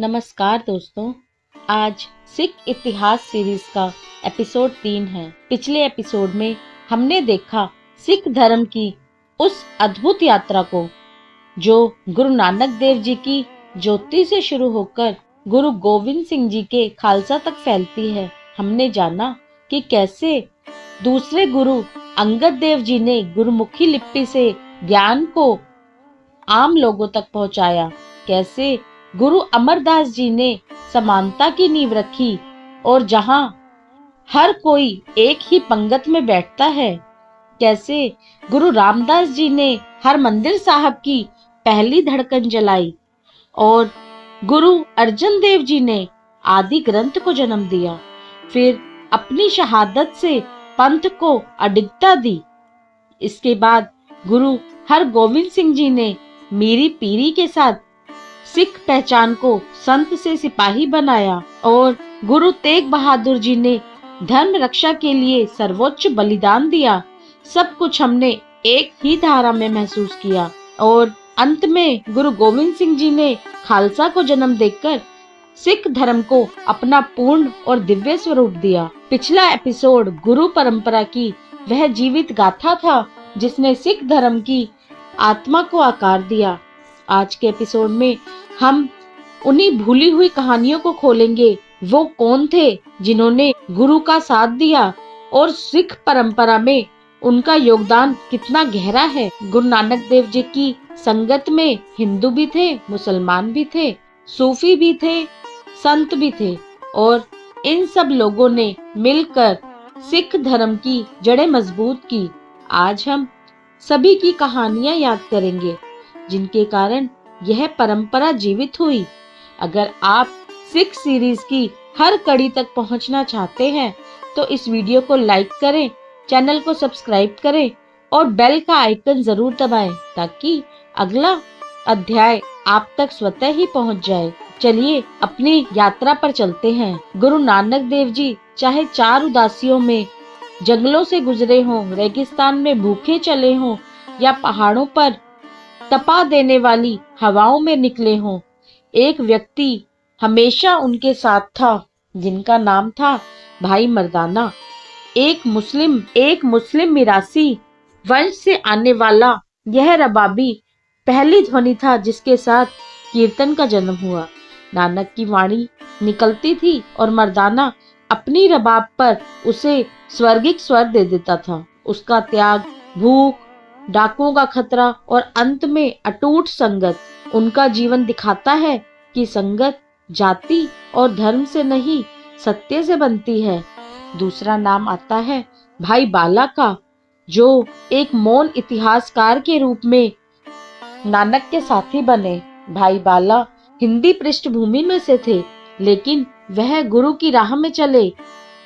नमस्कार दोस्तों, आज सिख इतिहास सीरीज का एपिसोड 3 है। पिछले एपिसोड में हमने देखा सिख धर्म की उस अद्भुत यात्रा को जो गुरु नानक देव जी की ज्योति से शुरू होकर गुरु गोविंद सिंह जी के खालसा तक फैलती है। हमने जाना कि कैसे दूसरे गुरु अंगद देव जी ने गुरुमुखी लिपि से ज्ञान को आम लोगों तक पहुंचाया, कैसे गुरु अमरदास जी ने समानता की नींव रखी और जहां हर कोई एक ही पंगत में बैठता है, कैसे गुरु रामदास जी ने हरमंदिर साहब की पहली धड़कन जलाई और गुरु अर्जन देव जी ने आदि ग्रंथ को जन्म दिया, फिर अपनी शहादत से पंथ को अडिगता दी। इसके बाद गुरु हरगोविंद सिंह जी ने मीरी पीरी के साथ सिख पहचान को संत से सिपाही बनाया और गुरु तेग बहादुर जी ने धर्म रक्षा के लिए सर्वोच्च बलिदान दिया। सब कुछ हमने एक ही धारा में महसूस किया और अंत में गुरु गोविंद सिंह जी ने खालसा को जन्म देकर सिख धर्म को अपना पूर्ण और दिव्य स्वरूप दिया। पिछला एपिसोड गुरु परंपरा की वह जीवित गाथा था जिसने सिख धर्म की आत्मा को आकार दिया। आज के एपिसोड में हम उन्हीं भूली हुई कहानियों को खोलेंगे। वो कौन थे जिन्होंने गुरु का साथ दिया और सिख परंपरा में उनका योगदान कितना गहरा है। गुरु नानक देव जी की संगत में हिंदू भी थे, मुसलमान भी थे, सूफी भी थे, संत भी थे और इन सब लोगों ने मिलकर सिख धर्म की जड़ें मजबूत की। आज हम सभी की कहानियां याद करेंगे जिनके कारण यह परंपरा जीवित हुई। अगर आप सिख सीरीज की हर कड़ी तक पहुंचना चाहते हैं तो इस वीडियो को लाइक करें, चैनल को सब्सक्राइब करें और बेल का आइकन जरूर दबाएं ताकि अगला अध्याय आप तक स्वतः ही पहुंच जाए। चलिए अपनी यात्रा पर चलते हैं। गुरु नानक देव जी चाहे 4 उदासियों में जंगलों से गुजरे हों, रेगिस्तान में भूखे चले हों या पहाड़ों पर तपा देने वाली हवाओं में निकले हों, एक व्यक्ति हमेशा उनके साथ था जिनका नाम था भाई मर्दाना। एक मुस्लिम मिरासी वंश से आने वाला यह रबाबी पहली ध्वनि था जिसके साथ कीर्तन का जन्म हुआ। नानक की वाणी निकलती थी और मर्दाना अपनी रबाब पर उसे स्वर्गिक स्वर दे देता था। उसका त्याग, भूख, डाकुओं का खतरा और अंत में अटूट संगत, उनका जीवन दिखाता है कि संगत जाति और धर्म से नहीं सत्य से बनती है। दूसरा नाम आता है भाई बाला का, जो एक मौन इतिहासकार के रूप में नानक के साथी बने। भाई बाला हिंदी पृष्ठभूमि में से थे, लेकिन वह गुरु की राह में चले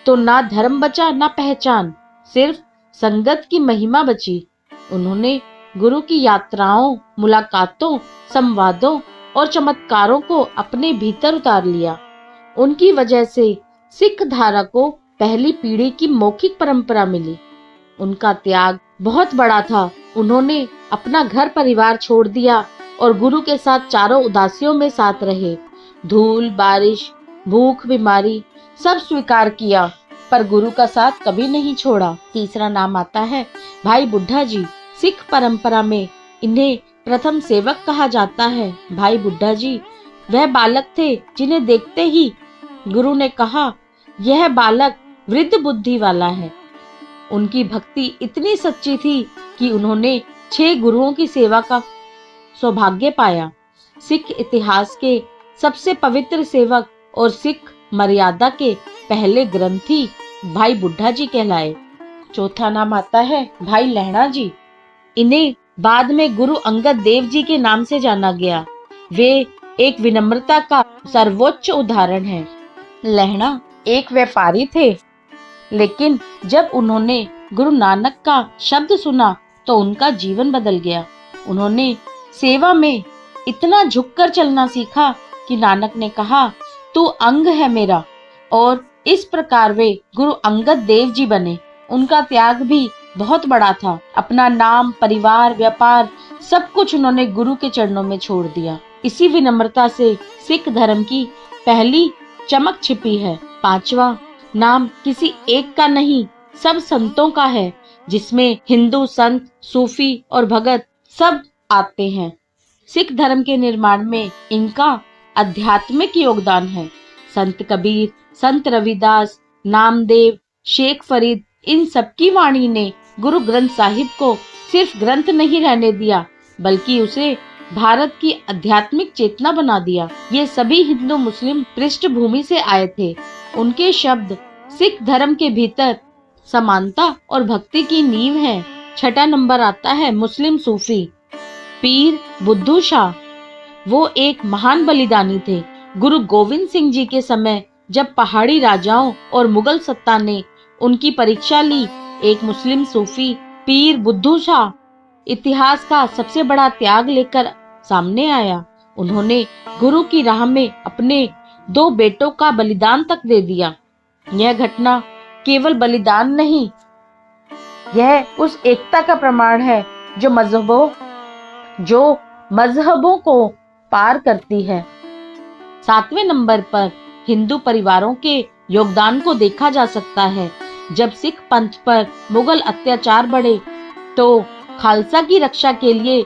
तो ना धर्म बचा ना पहचान, सिर्फ संगत की महिमा बची। उन्होंने गुरु की यात्राओं, मुलाकातों, संवादों और चमत्कारों को अपने भीतर उतार लिया। उनकी वजह से सिख धारा को पहली पीढ़ी की मौखिक परंपरा मिली। उनका त्याग बहुत बड़ा था। उन्होंने अपना घर परिवार छोड़ दिया और गुरु के साथ चारों उदासियों में साथ रहे। धूल, बारिश, भूख, बीमारी सब स्वीकार किया पर गुरु का साथ कभी नहीं छोड़ा। तीसरा नाम आता है भाई बुड्ढा जी। सिख परंपरा में इन्हें प्रथम सेवक कहा जाता है। भाई बुड्ढा जी वह बालक थे जिन्हें देखते ही गुरु ने कहा, यह बालक वृद्ध बुद्धि वाला है। उनकी भक्ति इतनी सच्ची थी कि उन्होंने 6 गुरुओं की सेवा का सौभाग्य पाया। सिख इतिहास के सबसे पवित्र सेवक और सिख मर्यादा के पहले ग्रंथी भाई बुड्ढा जी कहलाए। चौथा नाम आता है भाई लहणा जी। इन्हें बाद में गुरु अंगद देव जी के नाम से जाना गया। वे एक विनम्रता का सर्वोच्च उदाहरण है। लहणा एक व्यापारी थे, लेकिन जब उन्होंने गुरु नानक का शब्द सुना तो उनका जीवन बदल गया। उन्होंने सेवा में इतना झुककर चलना सीखा कि नानक ने कहा, तू अंग है मेरा, और इस प्रकार वे गुरु अंगद देव जी बने। उनका त्याग भी बहुत बड़ा था। अपना नाम, परिवार, व्यापार सब कुछ उन्होंने गुरु के चरणों में छोड़ दिया। इसी विनम्रता से सिख धर्म की पहली चमक छिपी है। पांचवा, नाम किसी एक का नहीं, सब संतों का है, जिसमें हिंदू संत, सूफी और भगत सब आते हैं। सिख धर्म के निर्माण में इनका आध्यात्मिक योगदान है। संत कबीर, संत रविदास, नामदेव, शेख फरीद, इन सबकी वाणी ने गुरु ग्रंथ साहिब को सिर्फ ग्रंथ नहीं रहने दिया, बल्कि उसे भारत की आध्यात्मिक चेतना बना दिया। ये सभी हिंदू मुस्लिम पृष्ठभूमि से आए थे। उनके शब्द सिख धर्म के भीतर समानता और भक्ति की नींव है। छठा नंबर आता है मुस्लिम सूफी। पीर बुद्धू शाह, वो एक महान बलिदानी थे। गुरु गोविंद सिंह जी के समय जब पहाड़ी राजाओं और मुगल सत्ता ने उनकी परीक्षा ली, एक मुस्लिम सूफी पीर बुद्धू शाह इतिहास का सबसे बड़ा त्याग लेकर सामने आया। उन्होंने गुरु की राह में अपने 2 बेटों का बलिदान तक दे दिया। यह घटना केवल बलिदान नहीं, यह उस एकता का प्रमाण है जो मजहबों को पार करती है। 7वें नंबर पर हिंदू परिवारों के योगदान को देखा जा सकता है। जब सिख पंथ पर मुगल अत्याचार बढ़े तो खालसा की रक्षा के लिए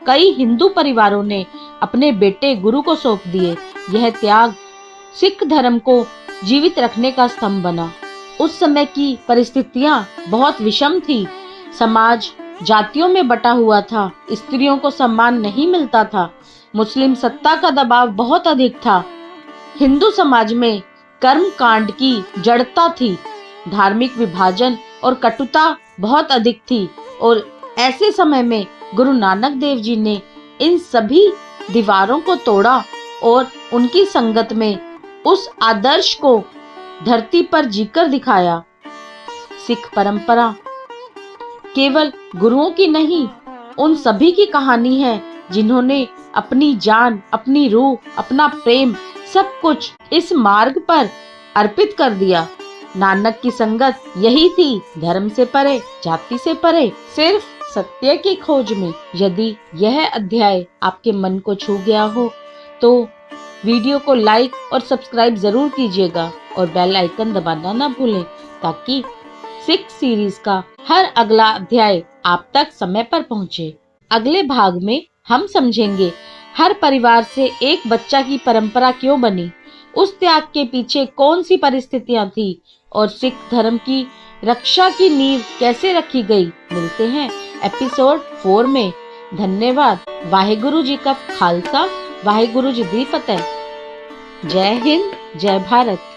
कई हिंदू परिवारों ने अपने बेटे गुरु को सौंप दिए। यह त्याग सिख धर्म को जीवित रखने का स्तंभ बना। उस समय की परिस्थितियां बहुत विषम थी। समाज जातियों में बटा हुआ था, स्त्रियों को सम्मान नहीं मिलता था, मुस्लिम सत्ता का दबाव बहुत अधिक था। हिंदू समाज में कर्म कांड की जड़ता थी, धार्मिक विभाजन और कटुता बहुत अधिक थी। और ऐसे समय में गुरु नानक देव जी ने इन सभी दीवारों को तोड़ा और उनकी संगत में उस आदर्श को धरती पर जीकर दिखाया। सिख परंपरा केवल गुरुओं की नहीं, उन सभी की कहानी है जिन्होंने अपनी जान, अपनी रूह, अपना प्रेम, सब कुछ इस मार्ग पर अर्पित कर दिया। नानक की संगत यही थी, धर्म से परे, जाति से परे, सिर्फ सत्य की खोज में। यदि यह अध्याय आपके मन को छू गया हो तो वीडियो को लाइक और सब्सक्राइब जरूर कीजिएगा और बेल आइकन दबाना ना भूलें, ताकि सिख सीरीज का हर अगला अध्याय आप तक समय पर पहुंचे। अगले भाग में हम समझेंगे हर परिवार से एक बच्चा की परंपरा क्यों बनी, उस त्याग के पीछे कौन सी परिस्थितियां थी और सिख धर्म की रक्षा की नींव कैसे रखी गई। मिलते हैं एपिसोड 4 में। धन्यवाद। वाहेगुरु जी का खालसा, वाहेगुरु जी दी फतेह। जय हिंद, जय भारत।